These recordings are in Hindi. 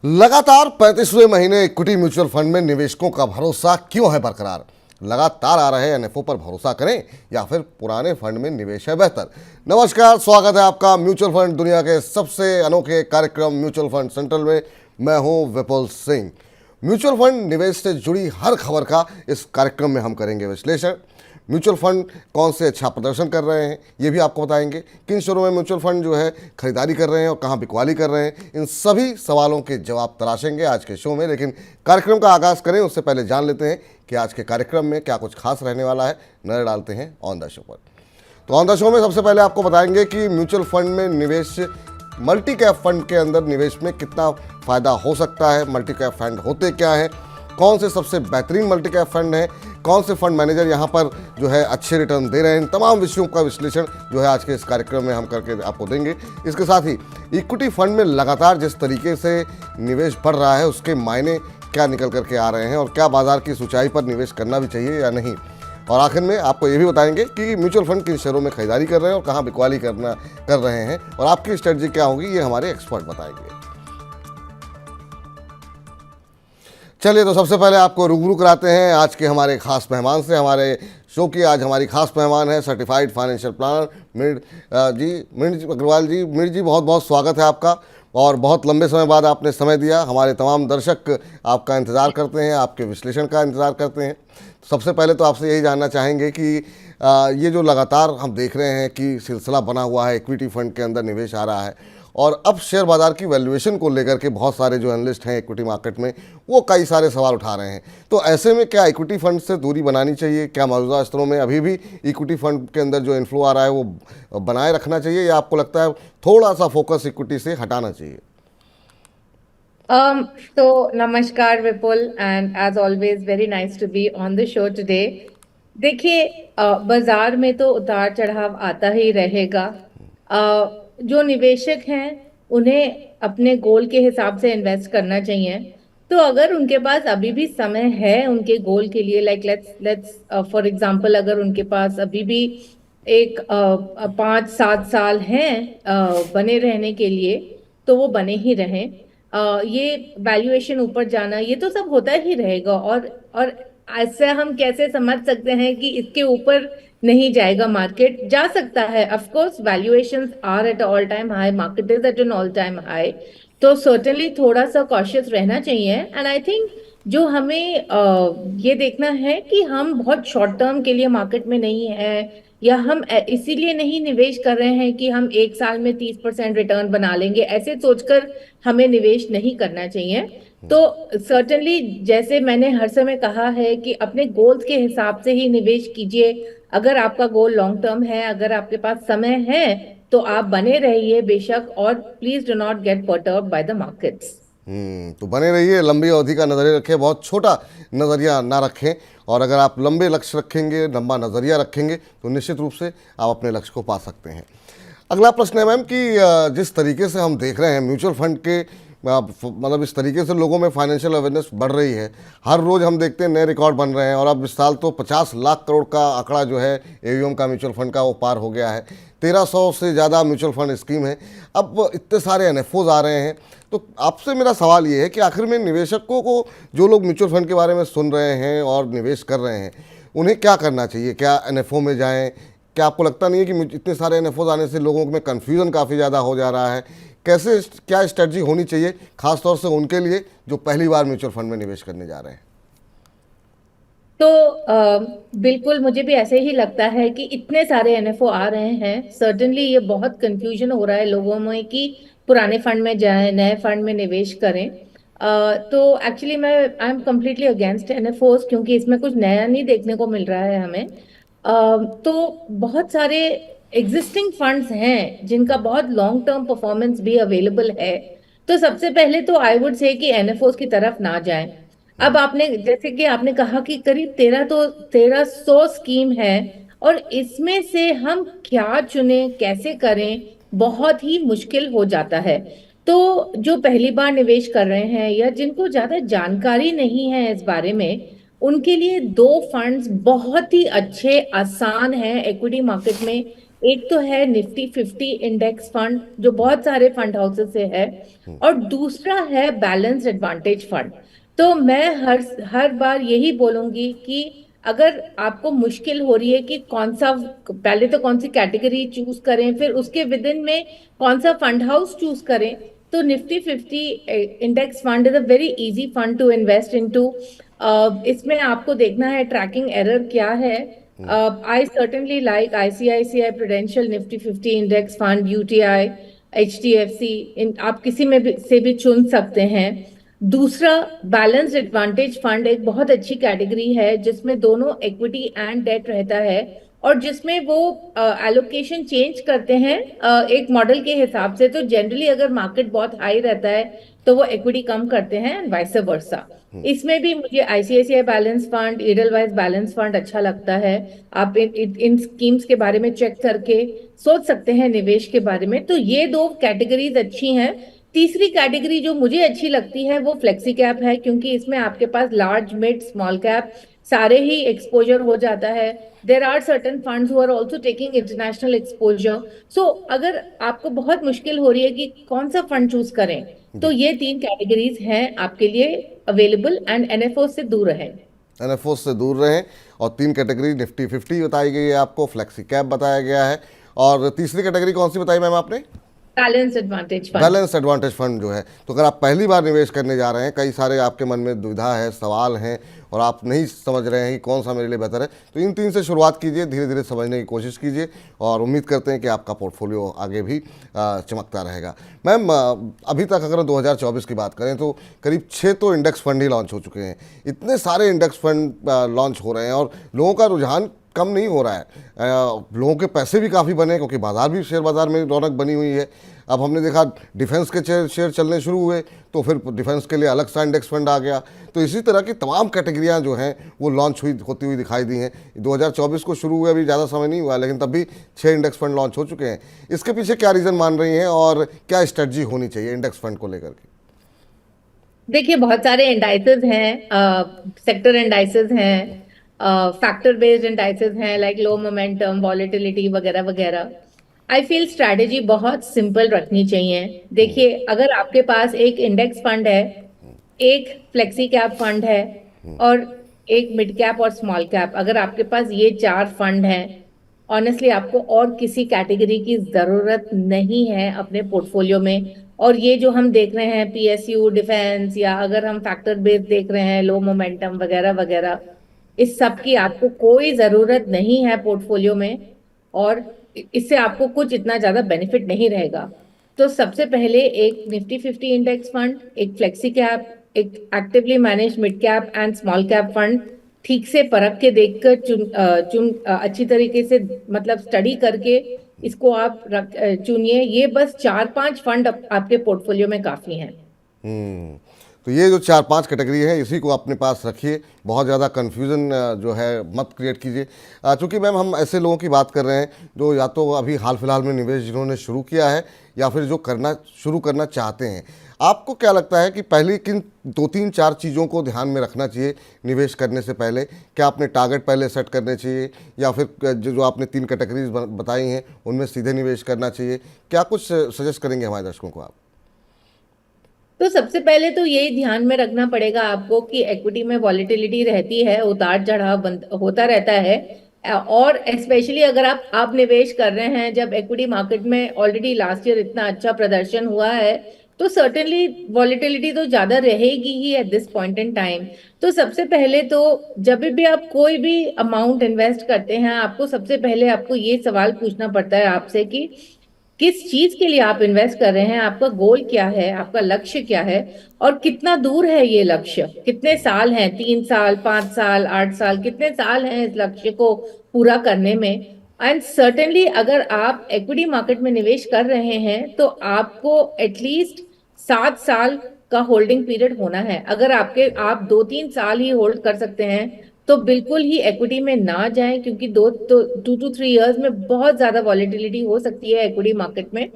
लगातार 35वें महीने इक्विटी म्यूचुअल फंड में निवेशकों का भरोसा क्यों है बरकरार? लगातार आ रहे एनएफओ पर भरोसा करें या फिर पुराने फंड में निवेश है बेहतर? नमस्कार, स्वागत है आपका म्यूचुअल फंड दुनिया के सबसे अनोखे कार्यक्रम म्यूचुअल फंड सेंट्रल में। मैं हूं विपुल सिंह। म्यूचुअल फंड निवेश से जुड़ी हर खबर का इस कार्यक्रम में हम करेंगे विश्लेषण। म्यूचुअल फंड कौन से अच्छा प्रदर्शन कर रहे हैं ये भी आपको बताएंगे। किन शेयरों में म्यूचुअल फंड जो है खरीदारी कर रहे हैं और कहां बिकवाली कर रहे हैं, इन सभी सवालों के जवाब तलाशेंगे आज के शो में। लेकिन कार्यक्रम का आगाज़ करें उससे पहले जान लेते हैं कि आज के कार्यक्रम में क्या कुछ खास रहने वाला है। नजर डालते हैं ऑन द शो पर। तो ऑन द शो में सबसे पहले आपको बताएंगे कि म्यूचुअल फंड में निवेश, मल्टी कैप फंड के अंदर निवेश में कितना फ़ायदा हो सकता है, मल्टी कैप फंड होते क्या हैं, कौन से सबसे बेहतरीन मल्टी कैप फंड हैं, कौन से फंड मैनेजर यहाँ पर जो है अच्छे रिटर्न दे रहे हैं। इन तमाम विषयों का विश्लेषण जो है आज के इस कार्यक्रम में हम करके आपको देंगे। इसके साथ ही इक्विटी फंड में लगातार जिस तरीके से निवेश बढ़ रहा है उसके मायने क्या निकल करके आ रहे हैं और क्या बाजार की ऊंचाई पर निवेश करना भी चाहिए या नहीं। और आखिर में आपको ये भी बताएंगे कि म्यूचुअल फंड किन शेयरों में खरीदारी कर रहे हैं और कहाँ बिकवाली कर रहे हैं और आपकी स्ट्रेटजी क्या होगी, ये हमारे एक्सपर्ट बताएंगे। चलिए, तो सबसे पहले आपको रूबरू कराते हैं आज के हमारे खास मेहमान से। हमारे शो की आज हमारी खास मेहमान है certified financial planner Meer Agrawal ji. Meer ji, बहुत बहुत स्वागत है आपका और बहुत लंबे समय बाद आपने समय दिया। हमारे तमाम दर्शक आपका इंतज़ार करते हैं, आपके विश्लेषण का इंतज़ार करते हैं। सबसे पहले तो आपसे यही जानना चाहेंगे कि ये जो लगातार हम देख रहे हैं कि सिलसिला बना हुआ है, इक्विटी फंड के अंदर निवेश आ रहा है और अब शेयर बाज़ार की वैल्यूएशन को लेकर के बहुत सारे जो एनालिस्ट हैं इक्विटी मार्केट में वो कई सारे सवाल उठा रहे हैं। तो ऐसे में क्या इक्विटी फंड से दूरी बनानी चाहिए? क्या मौजूदा स्तरों में अभी भी इक्विटी फंड के अंदर जो इन्फ्लो आ रहा है वो बनाए रखना चाहिए या आपको लगता है थोड़ा सा फोकस इक्विटी से हटाना चाहिए? So नमस्कार विपुल, and as always very nice to be on the show today. देखिए, बाजार में तो उतार चढ़ाव आता ही रहेगा। जो निवेशक हैं उन्हें अपने गोल के हिसाब से इन्वेस्ट करना चाहिए। तो अगर उनके पास अभी भी समय है उनके गोल के लिए, लाइक लेट्स फॉर एग्जांपल, अगर उनके पास अभी भी एक 5-7 साल हैं बने रहने के लिए, तो वो बने ही रहें। ये वैल्यूएशन ऊपर जाना ये तो सब होता ही रहेगा और ऐसा हम कैसे समझ सकते हैं कि इसके ऊपर नहीं जाएगा? मार्केट जा सकता है, of course valuations are at all time high, market is at an all time high, तो सर्टेनली थोड़ा सा कॉशियस रहना चाहिए। एंड आई थिंक जो हमें ये देखना है कि हम बहुत शॉर्ट टर्म के लिए मार्केट में नहीं है, या हम इसीलिए नहीं निवेश कर रहे हैं कि हम 1 साल में 30% रिटर्न बना लेंगे, ऐसे सोचकर हमें निवेश नहीं करना चाहिए। तो सर्टेनली, जैसे मैंने हर समय कहा है कि अपने गोल्स के हिसाब से ही निवेश कीजिए। अगर आपका गोल लॉन्ग टर्म है, अगर आपके पास समय है, तो आप बने रहिए बेशक, और please do not gate perturbed by the markets. तो बने रहिए, लंबी अवधि का नज़रिया रखें, बहुत छोटा नज़रिया ना रखें। और अगर आप लंबे लक्ष्य रखेंगे, लंबा नज़रिया रखेंगे तो निश्चित रूप से आप अपने लक्ष्य को पा सकते हैं। अगला प्रश्न है मैम कि जिस तरीके से हम देख रहे हैं म्यूचुअल फंड के मतलब इस तरीके से लोगों में फाइनेंशियल अवेयरनेस बढ़ रही है, हर रोज़ हम देखते हैं नए रिकॉर्ड बन रहे हैं और अब इस साल तो 50 लाख करोड़ का आंकड़ा जो है एयूएम का म्यूचुअल फंड का वो पार हो गया है। 1300 से ज़्यादा म्यूचुअल फंड स्कीम है। अब इतने सारे एनएफओज आ रहे हैं, तो आपसे मेरा सवाल ये है कि आखिर में निवेशकों को, जो लोग म्यूचुअल फंड के बारे में सुन रहे हैं और निवेश कर रहे हैं, उन्हें क्या करना चाहिए? क्या एनएफओ में जाएं? क्या आपको लगता नहीं है कि इतने सारे एनएफओज आने से लोगों में कन्फ्यूज़न काफ़ी ज़्यादा हो जा रहा है? कैसे, क्या स्ट्रेटजी होनी चाहिए खासतौर से उनके लिए जो पहली बार म्यूचुअल फंड में निवेश करने जा रहे हैं? तो बिल्कुल मुझे भी ऐसे ही लगता है कि इतने सारे एनएफओ आ रहे हैं, सर्टेनली ये बहुत कंफ्यूजन हो रहा है लोगों में कि पुराने फंड में जाएं, नए फंड में निवेश करें। तो एक्चुअली मैं आई एम कम्प्लीटली अगेंस्ट एनएफओस, क्योंकि इसमें कुछ नया नहीं देखने को मिल रहा है हमें। तो बहुत सारे एग्जिस्टिंग फंड्स हैं जिनका बहुत लॉन्ग टर्म परफॉर्मेंस भी अवेलेबल है। तो सबसे पहले तो आई वुड से कि एनएफओस की तरफ ना जाएं। अब आपने, जैसे कि आपने कहा कि करीब 1300 स्कीम है, और इसमें से हम क्या चुने, कैसे करें, बहुत ही मुश्किल हो जाता है। तो जो पहली बार निवेश कर रहे हैं या जिनको ज्यादा जानकारी नहीं है इस बारे में, उनके लिए दो फंड्स बहुत ही अच्छे, आसान हैं एक्विटी मार्केट में एक तो है निफ्टी 50 इंडेक्स फंड जो बहुत सारे फंड हाउसेस से है, और दूसरा है बैलेंस्ड एडवांटेज फंड। तो मैं हर बार यही बोलूंगी कि अगर आपको मुश्किल हो रही है कि कौन सा, पहले तो कौन सी कैटेगरी चूज करें, फिर उसके विद इन में कौन सा फंड हाउस चूज करें, तो Nifty 50 index fund is a very easy fund to invest into. इसमें आपको देखना है ट्रैकिंग एरर क्या है। I certainly like ICICI Prudential Nifty 50 Index Fund, UTI, HDFC, इन आप किसी में भी से भी चुन सकते हैं। दूसरा, बैलेंस्ड एडवांटेज फंड एक बहुत अच्छी कैटेगरी है जिसमें दोनों इक्विटी एंड डेट रहता है, और जिसमें वो एलोकेशन चेंज करते हैं एक मॉडल के हिसाब से। तो जनरली अगर मार्केट बहुत हाई रहता है तो वो इक्विटी कम करते हैं, एंड वाइस वर्सा। इसमें भी मुझे ICICI balance fund, Edelweiss balance fund अच्छा लगता है। आप इन स्कीम्स के बारे में चेक करके सोच सकते हैं निवेश के बारे में। तो ये दो कैटेगरीज अच्छी हैं। तीसरी कैटेगरी जो मुझे अच्छी लगती है वो फ्लेक्सी कैप है, क्योंकि इसमें आपके पास लार्ज मिड स्मॉल कैप सारे ही एक्सपोजर हो जाता है। There are certain funds who are also taking international exposure. So अगर आपको बहुत मुश्किल हो रही है कि कौन सा फंड चूज करें, तो ये तीन कैटेगरीज हैं आपके लिए अवेलेबल, एंड एनएफओ से दूर रहें। एनएफओ से दूर रहें। और तीन कैटेगरी निफ्टी 50 बताई गई है आपको, फ्लेक्सी कैप बताया गया है, और तीसरी कैटेगरी कौन सी बताई मैम आपने? Balance advantage fund. Balance advantage fund जो है। तो अगर आप पहली बार निवेश करने जा रहे हैं, कई सारे आपके मन में दुविधा है, सवाल हैं, और आप नहीं समझ रहे हैं कि कौन सा मेरे लिए बेहतर है, तो इन तीन से शुरुआत कीजिए, धीरे धीरे समझने की कोशिश कीजिए, और उम्मीद करते हैं कि आपका पोर्टफोलियो आगे भी चमकता रहेगा। मैम, अभी तक अगर 2024 की बात करें तो करीब 6 तो इंडेक्स फंड ही लॉन्च हो चुके हैं। इतने सारे इंडेक्स फंड लॉन्च हो रहे हैं और लोगों का रुझान कम नहीं हो रहा है। लोगों के पैसे भी काफ़ी बने, क्योंकि बाजार भी, शेयर बाजार में रौनक बनी हुई है। अब हमने देखा डिफेंस के शेयर चलने शुरू हुए, तो फिर डिफेंस के लिए अलग सा इंडेक्स फंड आ गया। तो इसी तरह की तमाम कैटेगरियां जो हैं वो लॉन्च होती हुई दिखाई दी हैं। 2024 को शुरू हुए अभी ज़्यादा समय नहीं हुआ, लेकिन तब भी 6 इंडेक्स फंड लॉन्च हो चुके हैं। इसके पीछे क्या रीज़न मान रही हैं, और क्या स्ट्रेटजी होनी चाहिए इंडेक्स फंड को लेकर के? देखिए, बहुत सारे इंडाइसेस हैं, सेक्टर इंडाइसेस हैं, फैक्टर बेस्ड इंडाइसेस हैं, लाइक लो मोमेंटम, वॉलेटिलिटी वगैरह वगैरह। आई फील स्ट्रैटेजी बहुत सिंपल रखनी चाहिए। देखिए, अगर आपके पास एक इंडेक्स फंड है, एक फ्लेक्सी कैप फंड है, और एक मिड कैप और स्मॉल कैप, अगर आपके पास ये चार फंड हैं, ऑनेस्टली आपको और किसी कैटेगरी की जरूरत नहीं है अपने पोर्टफोलियो में। और ये जो हम देख रहे हैं पीएसयू, डिफेंस, या अगर हम फैक्टर बेस्ड देख रहे हैं लो मोमेंटम वगैरह वगैरह, इस सब की आपको कोई जरूरत नहीं है पोर्टफोलियो में, और इससे आपको कुछ इतना ज्यादा बेनिफिट नहीं रहेगा। तो सबसे पहले एक निफ्टी 50 इंडेक्स फंड, एक फ्लेक्सी कैप, एक actively manage mid cap and small cap fund ठीक से परख के देखकर अच्छी तरीके से, मतलब स्टडी करके इसको आप चुनिए। ये बस 4-5 फंड आपके पोर्टफोलियो में काफी हैं। तो ये जो 4-5 कैटेगरी है, इसी को अपने पास रखिए। बहुत ज़्यादा कन्फ्यूज़न जो है मत क्रिएट कीजिए। चूँकि मैम हम ऐसे लोगों की बात कर रहे हैं जो या तो अभी हाल फिलहाल में निवेश जिन्होंने शुरू किया है, या फिर जो शुरू करना चाहते हैं। आपको क्या लगता है कि पहले किन 2-3-4 चीज़ों को ध्यान में रखना चाहिए निवेश करने से पहले? क्या आपने टारगेट पहले सेट करने चाहिए, या फिर जो आपने 3 कैटेगरीज बताई हैं उनमें सीधे निवेश करना चाहिए? क्या कुछ सजेस्ट करेंगे हमारे दर्शकों को आप? तो सबसे पहले तो यही ध्यान में रखना पड़ेगा आपको कि इक्विटी में वॉलेटिलिटी रहती है, उतार चढ़ाव होता रहता है। और स्पेशली अगर आप निवेश कर रहे हैं जब इक्विटी मार्केट में ऑलरेडी लास्ट ईयर इतना अच्छा प्रदर्शन हुआ है, तो सर्टेनली वॉलेटिलिटी तो ज्यादा रहेगी ही at this point in time. तो सबसे पहले तो जब भी आप कोई भी अमाउंट इन्वेस्ट करते हैं, आपको सबसे पहले आपको ये सवाल पूछना पड़ता है आपसे कि किस चीज के लिए आप इन्वेस्ट कर रहे हैं, आपका गोल क्या है, आपका लक्ष्य क्या है, और कितना दूर है ये लक्ष्य, कितने साल हैं, 3 साल, 5 साल, 8 साल, कितने साल हैं इस लक्ष्य को पूरा करने में। एंड सर्टेनली अगर आप इक्विटी मार्केट में निवेश कर रहे हैं तो आपको एटलीस्ट 7 साल का होल्डिंग पीरियड होना है। अगर आप 2-3 साल ही होल्ड कर सकते हैं तो बिल्कुल ही इक्विटी में ना जाएं, क्योंकि 2 to 3 इयर्स में बहुत ज्यादा वॉलेटिलिटी हो सकती है इक्विटी मार्केट में।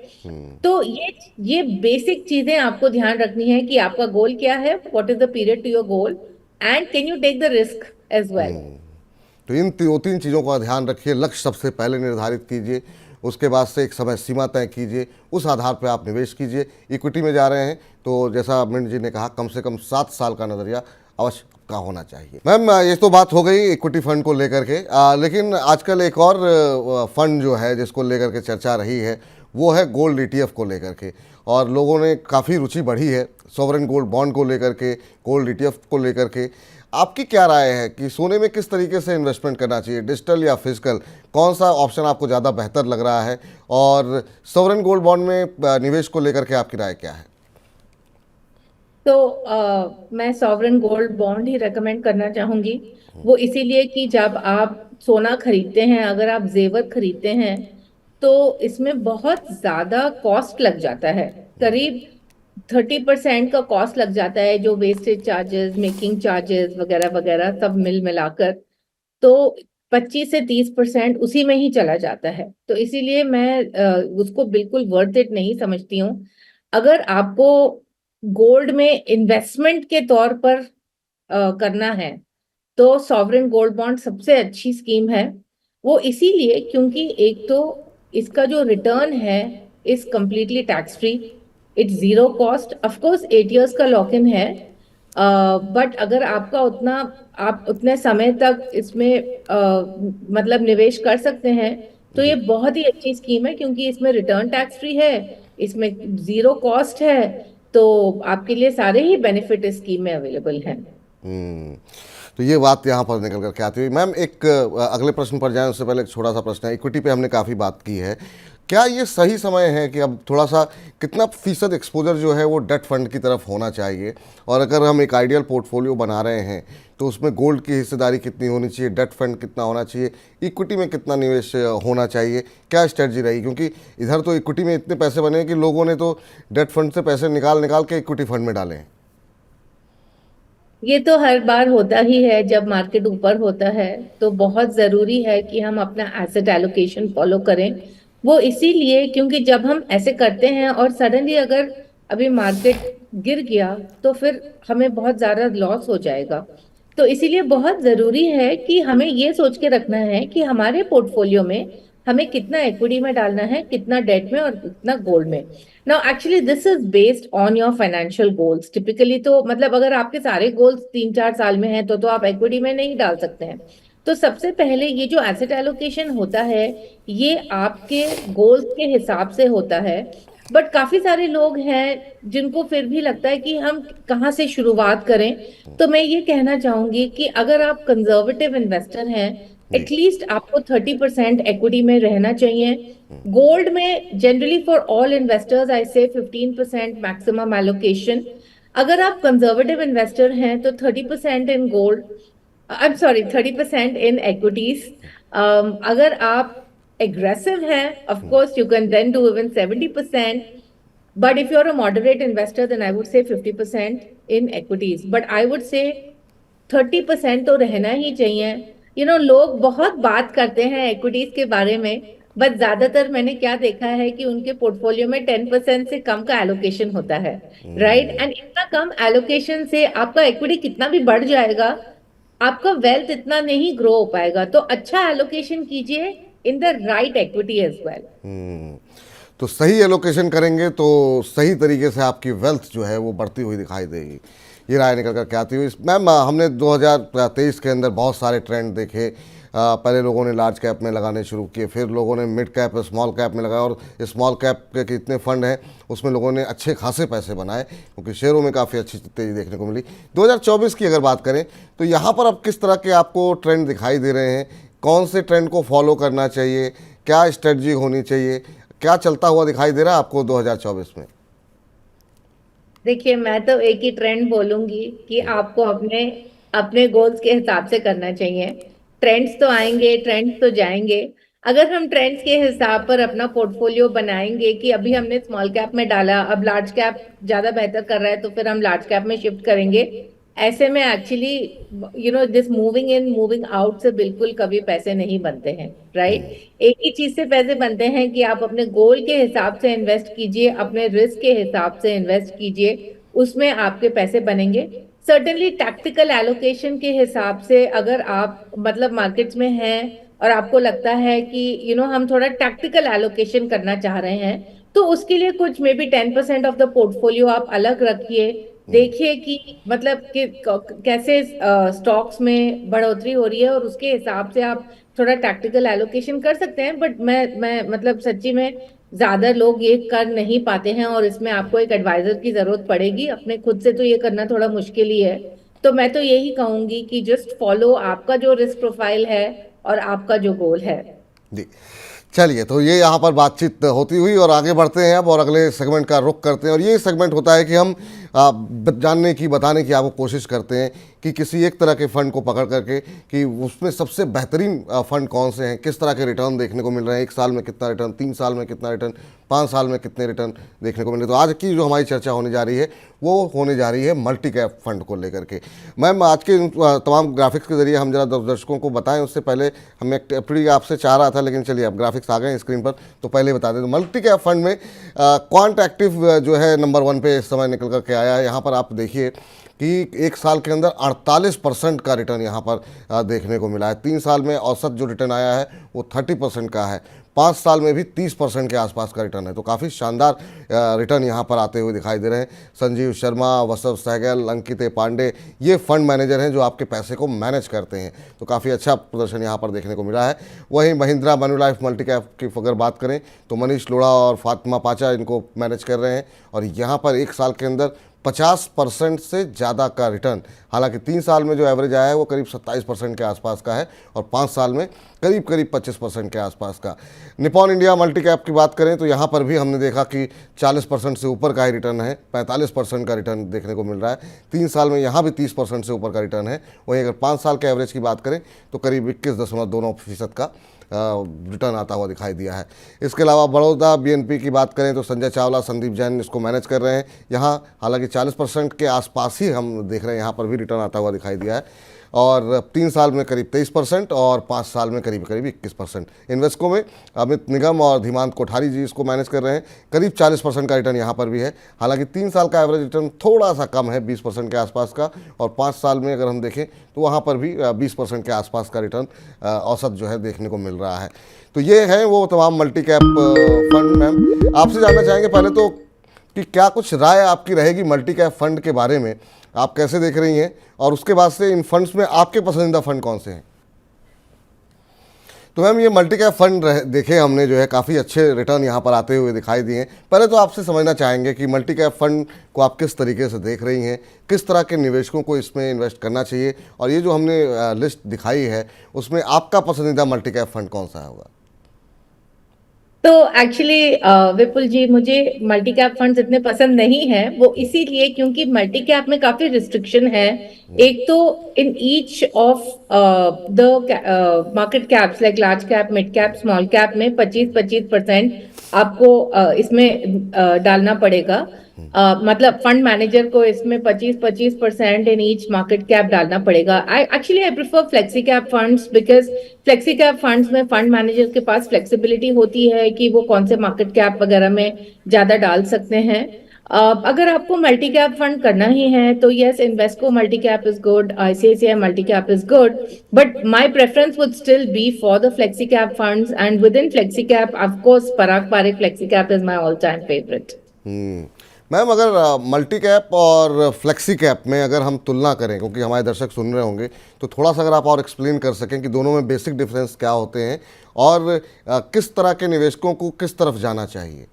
तो ये बेसिक चीजें आपको ध्यान रखनी है कि आपका गोल क्या है, what is the period to your goal, and can you take the risk as well. तो इन 2-3 चीज़ों का ध्यान रखिए। लक्ष्य सबसे पहले निर्धारित कीजिए, उसके बाद से एक समय सीमा तय कीजिए, उस आधार पर आप निवेश कीजिए। इक्विटी में जा रहे हैं तो जैसा मिंट जी ने कहा, कम से कम 7 साल का नज़रिया अवश्य का होना चाहिए। मैम, ये तो बात हो गई इक्विटी फंड को लेकर के, लेकिन आजकल एक और फंड जो है जिसको लेकर के चर्चा रही है वो है गोल्ड ईटीएफ को लेकर के, और लोगों ने काफ़ी रुचि बढ़ी है सॉवरेन गोल्ड बॉन्ड को लेकर के, गोल्ड ईटीएफ को लेकर के। आपकी क्या राय है कि सोने में किस तरीके से इन्वेस्टमेंट करना चाहिए, डिजिटल या फिजिकल, कौन सा ऑप्शन आपको ज़्यादा बेहतर लग रहा है, और सॉवरेन गोल्ड बॉन्ड में निवेश को लेकर के आपकी राय क्या है? तो मैं सॉवरेन गोल्ड बॉन्ड ही रेकमेंड करना चाहूंगी। वो इसीलिए कि जब आप सोना खरीदते हैं, अगर आप जेवर खरीदते हैं, तो इसमें बहुत ज्यादा कॉस्ट लग जाता है। करीब 30% का कॉस्ट लग जाता है, जो वेस्टेज चार्जेस, मेकिंग चार्जेस वगैरह वगैरह सब मिल मिलाकर। तो 25 से 30% उसी में ही चला जाता है। तो इसीलिए मैं उसको बिल्कुल वर्थ इट नहीं समझती हूँ। अगर आपको गोल्ड में इन्वेस्टमेंट के तौर पर करना है, तो सॉवरेन गोल्ड बॉन्ड सबसे अच्छी स्कीम है। वो इसीलिए क्योंकि एक तो इसका जो रिटर्न है is completely tax free, it's zero cost. Of course 8 years का लॉक इन है, बट अगर आपका उतना, आप उतने समय तक इसमें मतलब निवेश कर सकते हैं, तो ये बहुत ही अच्छी स्कीम है, क्योंकि इसमें रिटर्न टैक्स फ्री है, इसमें जीरो कॉस्ट है। तो आपके लिए सारे ही बेनिफिट इस स्कीम में अवेलेबल हैं। हम्म, तो ये बात यहाँ पर निकल करके आती हुई मैम, एक अगले प्रश्न पर जाएं उससे पहले एक छोटा सा प्रश्न है। इक्विटी पे हमने काफ़ी बात की है, क्या ये सही समय है कि अब थोड़ा सा कितना फीसद एक्सपोजर जो है वो डेट फंड की तरफ होना चाहिए, और अगर हम एक आइडियल पोर्टफोलियो बना रहे हैं तो उसमें गोल्ड की हिस्सेदारी कितनी होनी चाहिए, डेट फंड कितना होना चाहिए, इक्विटी में कितना निवेश होना चाहिए, क्या स्ट्रेटजी रही? क्योंकि इधर तो इक्विटी में इतने पैसे बने हैं कि लोगों ने तो डेट फंड से पैसे निकाल निकाल के इक्विटी फंड में डाले हैं। ये तो हर बार होता ही है, जब मार्केट ऊपर होता है तो बहुत जरूरी है कि हम अपना एसेट एलोकेशन फॉलो करें। वो इसीलिए क्योंकि जब हम ऐसे करते हैं और सडनली अगर अभी मार्केट गिर गया, तो फिर हमें बहुत ज्यादा लॉस हो जाएगा। तो इसीलिए बहुत जरूरी है कि हमें ये सोच के रखना है कि हमारे पोर्टफोलियो में हमें कितना इक्विटी में डालना है, कितना डेट में और कितना गोल्ड में। Now actually this is based on your financial goals. Typically तो मतलब अगर आपके सारे गोल्स 3-4 साल में हैं, तो आप इक्विटी में नहीं डाल सकते हैं। तो सबसे पहले ये जो एसेट एलोकेशन होता है, ये आपके गोल्स के हिसाब से होता है। बट काफी सारे लोग हैं जिनको फिर भी लगता है कि हम कहाँ से शुरुआत करें। तो मैं ये कहना चाहूंगी कि अगर आप कंजर्वेटिव इन्वेस्टर हैं, जी। एटलीस्ट आपको 30% इक्विटी में रहना चाहिए। गोल्ड में जनरली फॉर ऑल इन्वेस्टर्स आई से 15% मैक्सिमम एलोकेशन। अगर आप कंजर्वेटिव इन्वेस्टर हैं तो 30% in gold, I am sorry 30% in equities. अगर आप aggressive हैं, of course you can then do even 70%. But if you're a moderate investor, then I would say 50% in equities. But I would say 30% तो रहना ही चाहिए। लोग बहुत बात करते हैं equities के बारे में, बट ज्यादातर मैंने क्या देखा है कि उनके पोर्टफोलियो में 10% से कम का एलोकेशन होता है, राइट? एंड इतना कम एलोकेशन से आपका इक्विटी कितना भी बढ़ जाएगा, आपका वेल्थ इतना नहीं ग्रो हो पाएगा। तो अच्छा एलोकेशन कीजिए in the right equity as well. तो सही एलोकेशन करेंगे तो सही तरीके से आपकी वेल्थ जो है वो बढ़ती हुई दिखाई देगी। ये राय निकल कर के आती हुई मैम, हमने 2023 के अंदर बहुत सारे ट्रेंड देखे। पहले लोगों ने लार्ज कैप में लगाने शुरू किए, फिर लोगों ने मिड कैप स्मॉल कैप में लगाया, और स्मॉल कैप के कितने फंड हैं उसमें लोगों ने अच्छे खासे पैसे बनाए, क्योंकि शेयरों में काफ़ी अच्छी तेज़ी देखने को मिली। 2024 की अगर बात करें तो यहाँ पर अब किस तरह के आपको ट्रेंड दिखाई दे रहे हैं? कौन से ट्रेंड को फॉलो करना चाहिए, क्या स्ट्रेटजी होनी चाहिए, क्या चलता हुआ दिखाई दे रहा है आपको 2024 में? देखिए, मैं तो एक ही ट्रेंड बोलूंगी कि आपको अपने अपने गोल्स के हिसाब से करना चाहिए। ट्रेंड्स तो आएंगे, ट्रेंड्स तो जाएंगे। अगर हम ट्रेंड्स के हिसाब पर अपना पोर्टफोलियो बनाएंगे कि अभी हमने स्मॉल कैप में डाला, अब लार्ज कैप ज्यादा बेहतर कर रहा है, तो फिर हम लार्ज कैप में शिफ्ट करेंगे। ऐसे में actually this moving in moving out से बिल्कुल कभी पैसे नहीं बनते हैं, राइट? एक ही चीज से पैसे बनते हैं कि आप अपने गोल के हिसाब से इन्वेस्ट कीजिए, अपने रिस्क के हिसाब से इन्वेस्ट कीजिए, उसमें आपके पैसे बनेंगे। सर्टेनली टैक्टिकल एलोकेशन के हिसाब से अगर आप मतलब मार्केट्स में हैं और आपको लगता है कि हम थोड़ा टैक्टिकल एलोकेशन करना चाह रहे हैं, तो उसके लिए कुछ may be 10% of the portfolio आप अलग रखिए। देखिए कि मतलब कि कैसे स्टॉक्स में बढ़ोतरी हो रही है, और उसके हिसाब से आप थोड़ा टैक्टिकल एलोकेशन कर सकते हैं। बट मैं मतलब सच्ची में ज्यादा लोग ये कर नहीं पाते हैं, और इसमें आपको एक एडवाइजर की जरूरत पड़ेगी। अपने खुद से तो ये करना थोड़ा मुश्किल ही है। तो मैं तो यही कहूंगी कि जस्ट फॉलो आपका जो रिस्क प्रोफाइल है और आपका जो गोल है। जी, चलिए, तो ये यहाँ पर बातचीत होती हुई और आगे बढ़ते हैं अब और अगले सेगमेंट का रुख करते हैं। और ये सेगमेंट होता है कि हम जानने की, बताने की आपको कोशिश करते हैं कि किसी एक तरह के फ़ंड को पकड़ करके कि उसमें सबसे बेहतरीन फ़ंड कौन से हैं, किस तरह के रिटर्न देखने को मिल रहे हैं, 1 साल में कितना रिटर्न, 3 साल में कितना रिटर्न, 5 साल में कितने रिटर्न देखने को मिले। तो आज की जो हमारी चर्चा होने जा रही है वो होने जा रही है मल्टी कैप फंड को लेकर के। मैम, आज के तमाम ग्राफिक्स के जरिए हम जरा दर्शकों को बताएं, उससे पहले हम एक टिप्पणी आपसे चाह रहा था, लेकिन चलिए अब ग्राफिक्स आ गए स्क्रीन पर, तो पहले बता दें। तो मल्टी कैप फंड में क्वांट एक्टिव जो है नंबर 1 पे इस समय निकल कर के आया है। यहाँ पर आप देखिए कि 1 साल के अंदर 48% का रिटर्न यहाँ पर देखने को मिला है। 3 साल में औसत जो रिटर्न आया है वो 30% का है। 5 साल में भी 30% के आसपास का रिटर्न है। तो काफ़ी शानदार रिटर्न यहाँ पर आते हुए दिखाई दे रहे हैं। संजीव शर्मा, वसव सहगल, अंकित पांडे, ये फंड मैनेजर हैं जो आपके पैसे को मैनेज करते हैं। तो काफ़ी अच्छा प्रदर्शन यहाँ पर देखने को मिला है। वहीं महिंद्रा मनुलाइफ मल्टी कैप की अगर बात करें तो मनीष लोढ़ा और फातिमा पाचा इनको मैनेज कर रहे हैं, और यहाँ पर 1 साल के अंदर 50% से ज़्यादा का रिटर्न। हालांकि 3 साल में जो एवरेज आया है वो करीब 27% के आसपास का है, और 5 साल में करीब 25% के आसपास का। निपॉन इंडिया मल्टी कैप की बात करें तो यहाँ पर भी हमने देखा कि 40% से ऊपर का ही रिटर्न है, 45% का रिटर्न देखने को मिल रहा है। 3 साल में यहाँ भी 30% से ऊपर का रिटर्न है। वहीं अगर 5 साल के एवरेज की बात करें तो करीब 21.29% का रिटर्न आता हुआ दिखाई दिया है। इसके अलावा बड़ौदा बीएनपी की बात करें तो संजय चावला, संदीप जैन इसको मैनेज कर रहे हैं। यहाँ हालांकि 40% के आसपास ही हम देख रहे हैं, यहाँ पर भी रिटर्न आता हुआ दिखाई दिया है। और 3 साल में करीब 23% और 5 साल में करीब 21%। इन्वेस्को में अमित निगम और धीमांत कोठारी जी इसको मैनेज कर रहे हैं। करीब 40% का रिटर्न यहाँ पर भी है। हालांकि 3 साल का एवरेज रिटर्न थोड़ा सा कम है, 20% के आसपास का, और 5 साल में अगर हम देखें तो वहाँ पर भी 20% के आसपास का रिटर्न औसत जो है देखने को मिल रहा है। तो ये है वो तमाम मल्टी कैप फंड। मैम, आपसे जानना चाहेंगे पहले तो कि क्या कुछ राय आपकी रहेगी मल्टी कैप फंड के बारे में, आप कैसे देख रही हैं, और उसके बाद से इन फंड्स में आपके पसंदीदा फंड कौन से हैं। तो मैम, ये मल्टी कैप फंड देखे हमने जो है काफ़ी अच्छे रिटर्न यहाँ पर आते हुए दिखाई दिए हैं। पहले तो आपसे समझना चाहेंगे कि मल्टी कैप फंड को आप किस तरीके से देख रही हैं, किस तरह के निवेशकों को इसमें इन्वेस्ट करना चाहिए, और ये जो हमने लिस्ट दिखाई है उसमें आपका पसंदीदा मल्टी कैप फंड कौन सा होगा। तो एक्चुअली विपुल जी, मुझे मल्टी कैप फंड्स इतने पसंद नहीं है। वो इसीलिए क्योंकि मल्टी कैप में काफी रिस्ट्रिक्शन है। एक तो in each of the market caps like large cap, mid cap, small cap में 25-25% आपको इसमें डालना पड़ेगा। मतलब फंड मैनेजर को इसमें 25% इन ईच मार्केट कैप डालना पड़ेगा। I prefer flexi cap funds, because flexi cap funds में फंड मैनेजर के पास फ्लेक्सिबिलिटी होती है कि वो कौन से मार्केट कैप वगैरह में ज्यादा डाल सकते हैं। अगर आपको मल्टी कैप फंड करना ही है तो yes, Invesco multi cap is good, ICICI multi cap is good, but my preference would still be for the flexi cap funds, and with in flexi cap of course Parag Parekh flexi cap is my all time favourite. Ma'am, अगर मल्टी कैप और फ्लेक्सी कैप में अगर हम तुलना करें, क्योंकि हमारे दर्शक सुन रहे होंगे, तो थोड़ा सा अगर आप और एक्सप्लेन कर सकें कि दोनों में बेसिक डिफरेंस क्या होते हैं और किस तरह के निवेशकों को किस तरफ जाना चाहिए।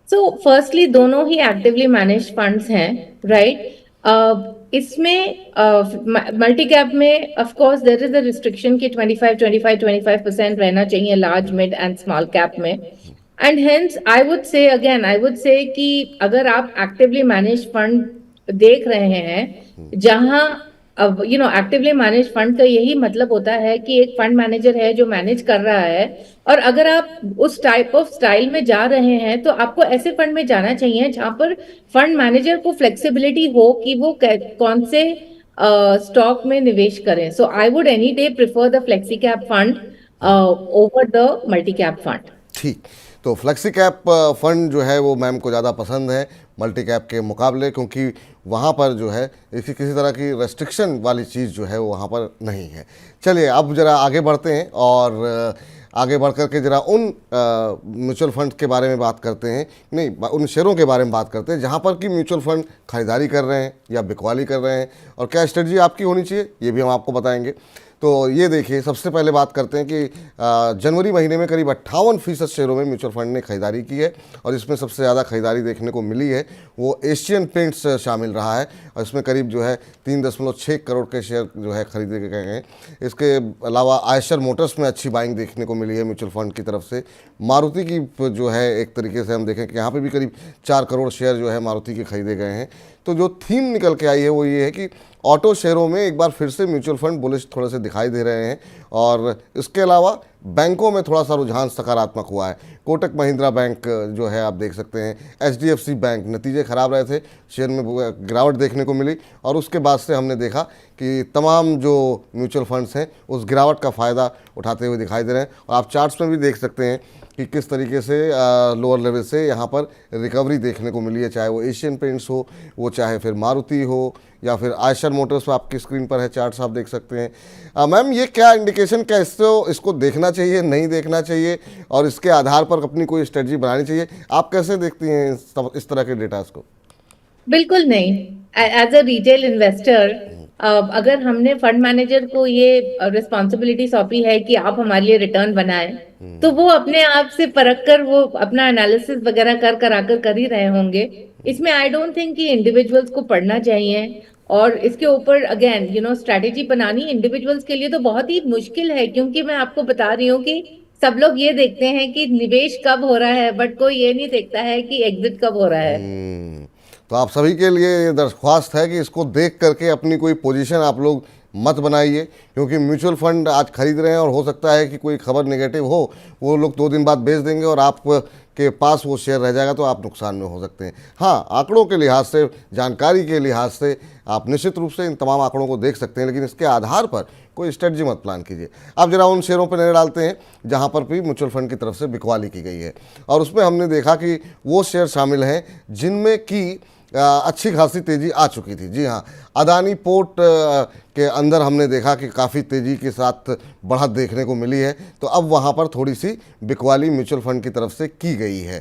सो फर्स्टली दोनों ही एक्टिवली मैनेज फंड्स हैं, राइट। इसमें मल्टी कैप में of course there is a restriction कि 25-25-25% रहना चाहिए large, mid and small cap में। And hence I would say कि अगर आप एक्टिवली मैनेज फंड देख रहे हैं, जहां अब एक्टिवली मैनेज फंड का यही मतलब होता है कि एक फंड मैनेजर है जो मैनेज कर रहा है, और अगर आप उस टाइप ऑफ स्टाइल में जा रहे हैं तो आपको ऐसे फंड में जाना चाहिए जहां पर फंड मैनेजर को फ्लेक्सिबिलिटी हो कि वो कौन से स्टॉक में निवेश करें। So I would any day prefer the flexi cap fund over the multi cap fund. ठीक, तो फ्लेक्सी कैप फंड जो है वो मैम को ज़्यादा पसंद है। मल्टी कैप के मुकाबले, क्योंकि वहाँ पर जो है इसी किसी तरह की रेस्ट्रिक्शन वाली चीज़ जो है वो वहाँ पर नहीं है। चलिए अब ज़रा आगे बढ़ते हैं और आगे बढ़ कर के ज़रा उन म्यूचुअल फंड के बारे में बात करते हैं, नहीं उन शेयरों के बारे में बात करते हैं जहाँ पर कि म्यूचुअल फंड खरीदारी कर रहे हैं या बिकवाली कर रहे हैं, और क्या स्ट्रेटजी आपकी होनी चाहिए ये भी हम आपको बताएंगे। तो ये देखिए, सबसे पहले बात करते हैं कि जनवरी महीने में करीब 58% शेयरों में म्यूचुअल फंड ने खरीदारी की है, और इसमें सबसे ज़्यादा खरीदारी देखने को मिली है वो एशियन पेंट्स शामिल रहा है, और इसमें करीब जो है 3.6 करोड़ के शेयर जो है खरीदे गए हैं। इसके अलावा आयशर मोटर्स में अच्छी बाइंग देखने को मिली है म्यूचुअल फंड की तरफ से। मारुति की जो है एक तरीके से हम देखें कि यहाँ पर भी करीब 4 करोड़ शेयर जो है मारुति के खरीदे गए हैं। तो जो थीम निकल के आई है वो ये है कि ऑटो शेयरों में एक बार फिर से म्यूचुअल फंड बुलिश थोड़े से दिखाई दे रहे हैं, और इसके अलावा बैंकों में थोड़ा सा रुझान सकारात्मक हुआ है। कोटक महिंद्रा बैंक जो है आप देख सकते हैं, एचडीएफसी बैंक, नतीजे खराब रहे थे, शेयर में गिरावट देखने को मिली, और उसके बाद से हमने देखा कि तमाम जो म्यूचुअल फंड्स हैं उस गिरावट का फ़ायदा उठाते हुए दिखाई दे रहे हैं। और आप चार्ट्स में भी देख सकते हैं कि किस तरीके से लोअर लेवल से यहाँ पर रिकवरी देखने को मिली है, चाहे वो एशियन पेंट्स हो, वो चाहे फिर मारुति हो, या फिर आयशर मोटर्स पर आपकी स्क्रीन पर है चार्ट्स आप देख सकते हैं। मैम ये क्या इंडिकेशन, क्या इसको देखना चाहिए, नहीं देखना चाहिए, और इसके आधार पर अपनी कोई स्ट्रेटजी बनानी चाहिए? आप कैसे देखती हैं इस तरह के डेटास को? बिल्कुल नहीं। एज अ रिटेल इन्वेस्टर, अगर हमने फंड मैनेजर को ये रिस्पॉन्सिबिलिटी सौंपी है कि आप हमारे लिए रिटर्न बनाएं, तो वो अपने आप से परख कर वो अपना एनालिसिस वगैरह कर ही रहे होंगे। इसमें आई डोंट थिंक कि इंडिविजुअल्स को पढ़ना चाहिए, और इसके ऊपर अगेन स्ट्रैटेजी बनानी इंडिविजुअल्स के लिए तो बहुत ही मुश्किल है, क्योंकि मैं आपको बता रही हूँ कि सब लोग ये देखते हैं कि निवेश कब हो रहा है, बट कोई ये नहीं देखता है कि एग्जिट कब हो रहा है। तो आप सभी के लिए ये दरख्वास्त है कि इसको देख करके अपनी कोई पोजीशन आप लोग मत बनाइए, क्योंकि म्यूचुअल फंड आज खरीद रहे हैं और हो सकता है कि कोई खबर नेगेटिव हो, वो लोग 2 दिन बाद बेच देंगे और आप के पास वो शेयर रह जाएगा, तो आप नुकसान में हो सकते हैं। हाँ, आंकड़ों के लिहाज से, जानकारी के लिहाज से आप निश्चित रूप से इन तमाम आंकड़ों को देख सकते हैं, लेकिन इसके आधार पर कोई स्ट्रेटजी मत प्लान कीजिए। अब जरा उन शेयरों पर नजर डालते हैं जहां पर भी म्यूचुअल फंड की तरफ से बिकवाली की गई है, और उसमें हमने देखा कि वो शेयर शामिल हैं जिनमें कि अच्छी खासी तेज़ी आ चुकी थी। जी हाँ, अदानी पोर्ट के अंदर हमने देखा कि काफ़ी तेज़ी के साथ बढ़त देखने को मिली है, तो अब वहाँ पर थोड़ी सी बिकवाली म्यूचुअल फंड की तरफ से की गई है।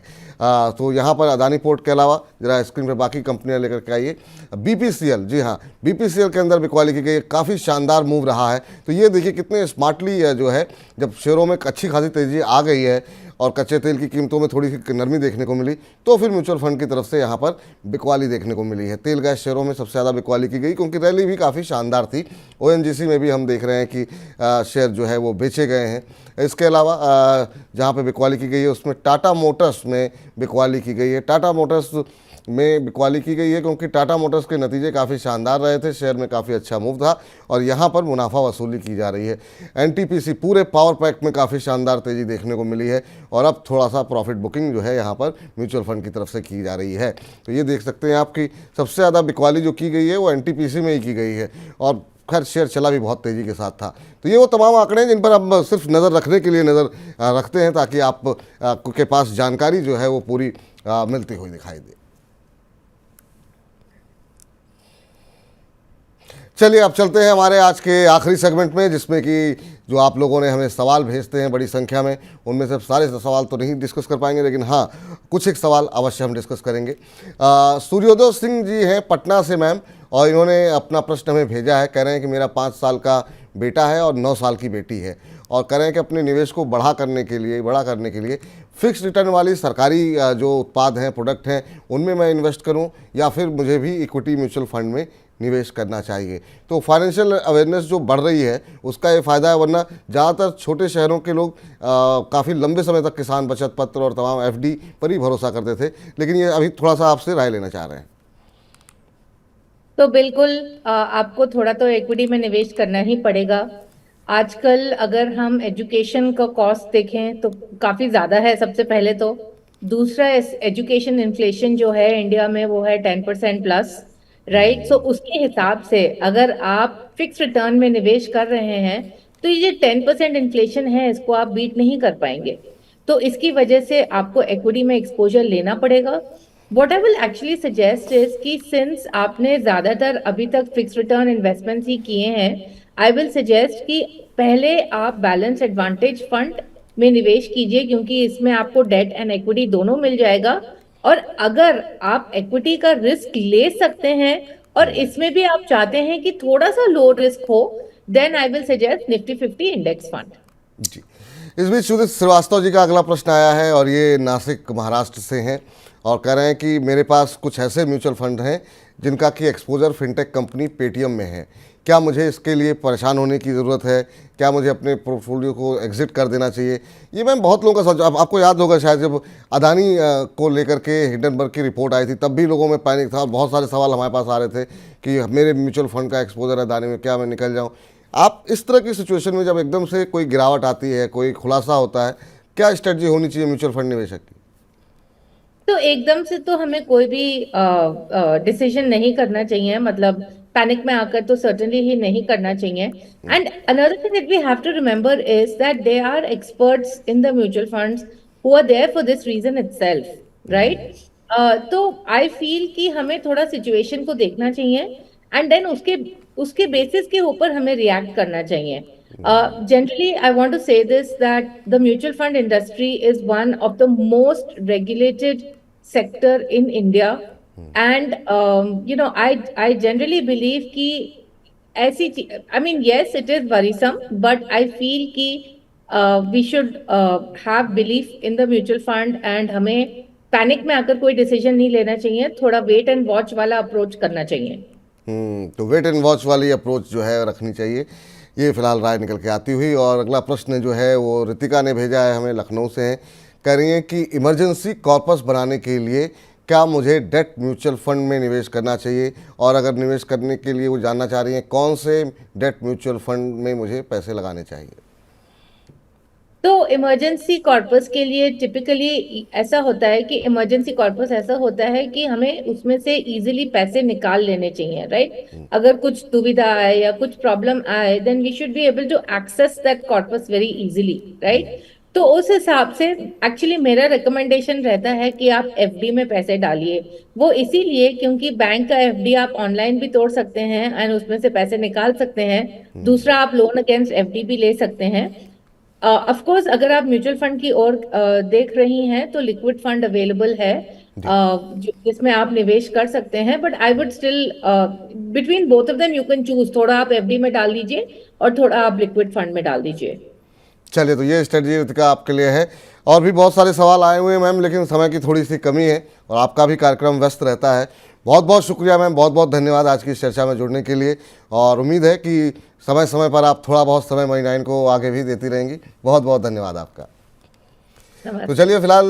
तो यहाँ पर अदानी पोर्ट के अलावा जरा स्क्रीन पर बाकी कंपनियाँ लेकर के आइए। बीपीसीएल, जी हाँ, बीपीसीएल के अंदर बिकवाली की गई, काफ़ी शानदार मूव रहा है। तो ये देखिए कितने स्मार्टली जो है, जब शेयरों में अच्छी खासी तेज़ी आ गई है और कच्चे तेल की कीमतों में थोड़ी सी नरमी देखने को मिली, तो फिर म्यूचुअल फंड की तरफ से यहाँ पर बिकवाली देखने को मिली है। तेल गैस शेयरों में सबसे ज़्यादा बिकवाली की गई, क्योंकि रैली भी काफ़ी शानदार थी। ओएनजीसी में भी हम देख रहे हैं कि शेयर जो है वो बेचे गए हैं। इसके अलावा जहाँ पे बिकवाली की गई है उसमें टाटा मोटर्स में बिकवाली की गई है। टाटा मोटर्स में बिकवाली की गई है क्योंकि टाटा मोटर्स के नतीजे काफ़ी शानदार रहे थे, शेयर में काफ़ी अच्छा मूव था, और यहाँ पर मुनाफा वसूली की जा रही है। एनटीपीसी पूरे पावर पैक में काफ़ी शानदार तेज़ी देखने को मिली है, और अब थोड़ा सा प्रॉफिट बुकिंग जो है यहाँ पर म्यूचुअल फंड की तरफ से की जा रही है। तो ये देख सकते हैं आपकी सबसे ज़्यादा बिकवाली जो की गई है वो एनटीपीसी में ही की गई है, और खैर शेयर चला भी बहुत तेज़ी के साथ था। तो ये वो तमाम आंकड़े हैं जिन पर आप सिर्फ नज़र रखने के लिए नज़र रखते हैं, ताकि आप के पास जानकारी जो है वो पूरी मिलती हुई दिखाई दे। चलिए अब चलते हैं हमारे आज के आखिरी सेगमेंट में, जिसमें कि जो आप लोगों ने हमें सवाल भेजते हैं बड़ी संख्या में, उनमें से सारे सवाल तो नहीं डिस्कस कर पाएंगे, लेकिन हाँ कुछ एक सवाल अवश्य हम डिस्कस करेंगे। सूर्योदय सिंह जी हैं पटना से मैम, और इन्होंने अपना प्रश्न हमें भेजा है। कह रहे हैं कि मेरा 5 साल का बेटा है और 9 साल की बेटी है, और कह रहे हैं कि अपने निवेश को बड़ा करने के लिए फिक्स रिटर्न वाली सरकारी जो उत्पाद हैं, प्रोडक्ट हैं, उनमें मैं इन्वेस्ट करूं, या फिर मुझे भी इक्विटी म्यूचुअल फंड में निवेश करना चाहिए। तो फाइनेंशियल अवेयरनेस जो बढ़ रही है उसका ये फ़ायदा है, वरना ज़्यादातर छोटे शहरों के लोग काफ़ी लंबे समय तक किसान बचत पत्र और तमाम एफडी पर ही भरोसा करते थे, लेकिन ये अभी थोड़ा सा आपसे राय लेना चाह रहे हैं। तो बिल्कुल आपको थोड़ा तो इक्विटी में निवेश करना ही पड़ेगा। आजकल अगर हम एजुकेशन का कॉस्ट देखें तो काफ़ी ज़्यादा है, सबसे पहले तो। दूसरा, एजुकेशन इन्फ्लेशन जो है इंडिया में वो है 10% प्लस, राइट। सो उसके हिसाब से अगर आप फिक्स रिटर्न में निवेश कर रहे हैं तो ये 10% इन्फ्लेशन है, इसको आप बीट नहीं कर पाएंगे। तो इसकी वजह से आपको इक्विटी में एक्सपोजर लेना पड़ेगा। What I will actually suggest is कि सिंस आपने ज्यादातर अभी तक फिक्स रिटर्न इन्वेस्टमेंट्स ही किए हैं, आई विल सजेस्ट कि पहले आप बैलेंस एडवांटेज फंड में निवेश कीजिए, क्योंकि इसमें आपको डेट एंड इक्विटी दोनों मिल जाएगा। और अगर आप इक्विटी का रिस्क ले सकते हैं और इसमें भी आप चाहते हैं कि थोड़ा सा लो रिस्क हो, then I will suggest Nifty 50 index fund. जी, इस बीच सुधीर श्रीवास्तव जी का अगला प्रश्न आया है और ये नासिक महाराष्ट्र से हैं और कह रहे हैं कि मेरे पास कुछ ऐसे म्यूचुअल फंड हैं जिनका कि एक्सपोजर फिनटेक कंपनी पेटीएम में है, क्या मुझे इसके लिए परेशान होने की ज़रूरत है? क्या मुझे अपने पोर्टफोलियो को एग्जिट कर देना चाहिए? ये मैम बहुत लोगों का अब आपको याद होगा शायद जब अदानी को लेकर के हिंडनबर्ग की रिपोर्ट आई थी तब भी लोगों में पैनिक था और बहुत सारे सवाल हमारे पास आ रहे थे कि मेरे म्यूचुअल फंड का एक्सपोजर है अदानी में, क्या मैं निकल जाऊँ? आप इस तरह की सिचुएशन में जब एकदम से कोई गिरावट आती है, कोई खुलासा होता है, क्या स्ट्रेटजी होनी चाहिए म्यूचुअल फंड निवेशक की? तो एकदम से तो हमें कोई भी डिसीजन नहीं करना चाहिए, मतलब पैनिक में आकर तो सर्टेनली ही नहीं करना चाहिए। And another thing that we have to remember is that they are experts in the mutual funds who are there for this reason itself, right? तो आई फील कि हमें थोड़ा सिचुएशन को देखना चाहिए एंड देन उसके उसके बेसिस के ऊपर हमें रिएक्ट करना चाहिए। Generally, I want to say this, that the mutual fund industry is one of the most regulated sector in India, and I generally believe कि ऐसी I mean, yes, it is worrisome, but I feel कि we should have belief in the mutual fund, and हमें पैनिक में आकर कोई डिसीजन नहीं लेना चाहिए, थोड़ा वेट एंड वॉच वाला अप्रोच करना चाहिए। तो वेट एंड वॉच वाली अप्रोच जो है रखनी चाहिए, ये फिलहाल राय निकल के आती हुई। और अगला प्रश्न जो है वो रितिका ने भेजा है, हमें लखनऊ से हैं, कह रही हैं कि इमरजेंसी कॉर्पस बनाने के लिए क्या मुझे डेट म्यूचुअल फंड में निवेश करना चाहिए, और अगर निवेश करने के लिए वो जानना चाह रही हैं कौन से डेट म्यूचुअल फंड में मुझे पैसे लगाने चाहिए। तो इमरजेंसी कॉर्पस के लिए टिपिकली ऐसा होता है कि इमरजेंसी कॉर्पस ऐसा होता है कि हमें उसमें से इजीली पैसे निकाल लेने चाहिए, राइट? अगर कुछ दुविधा आए या कुछ प्रॉब्लम आए, then we should be able to access that corpus very easily, right? तो उस हिसाब से एक्चुअली मेरा रिकमेंडेशन रहता है कि आप एफडी में पैसे डालिए। वो इसीलिए क्योंकि बैंक का एफडी आप ऑनलाइन भी तोड़ सकते हैं एंड उसमें से पैसे निकाल सकते हैं। दूसरा, आप लोन अगेंस्ट एफडी भी ले सकते हैं। ऑफ कोर्स अगर आप म्यूचुअल फंड की ओर देख रही हैं तो लिक्विड फंड अवेलेबल है जिसमें आप निवेश कर सकते हैं, but I would still between both of them you can choose, थोड़ा आप एफडी में डाल दीजिए और थोड़ा आप लिक्विड फंड में डाल दीजिए। चलिए, तो ये स्ट्रेटजी रितिका आपके लिए है। और भी बहुत सारे सवाल आए हुए हैं मैम, लेकिन समय की थोड़ी सी कमी है और आपका भी कार्यक्रम व्यस्त रहता है। बहुत बहुत शुक्रिया मैम, बहुत बहुत धन्यवाद आज की इस चर्चा में जुड़ने के लिए, और उम्मीद है कि समय समय पर आप थोड़ा बहुत समय मनी9 को आगे भी देती रहेंगी। बहुत बहुत धन्यवाद आपका। तो चलिए, फिलहाल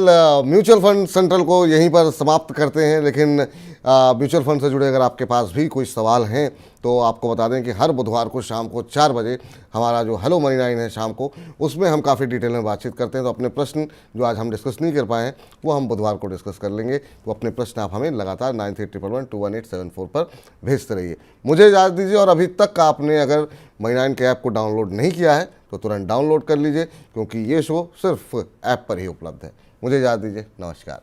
म्यूचुअल फंड सेंट्रल को यहीं पर समाप्त करते हैं, लेकिन म्यूचुअल फंड से जुड़े अगर आपके पास भी कोई सवाल हैं तो आपको बता दें कि हर बुधवार को शाम को 4 बजे हमारा जो हेलो मनी9 है शाम को, उसमें हम काफ़ी डिटेल में बातचीत करते हैं। तो अपने प्रश्न जो आज हम डिस्कस नहीं कर पाए हैं वो हम बुधवार को डिस्कस कर लेंगे। तो अपने प्रश्न आप हमें लगातार 9311211874 पर भेजते रहिए। मुझे इजाज़त दीजिए, और अभी तक आपने अगर मनी9 के ऐप को डाउनलोड नहीं किया है तो तुरंत डाउनलोड कर लीजिए, क्योंकि ये शो सिर्फ ऐप पर ही उपलब्ध है। मुझे इजाज़त दीजिए, नमस्कार।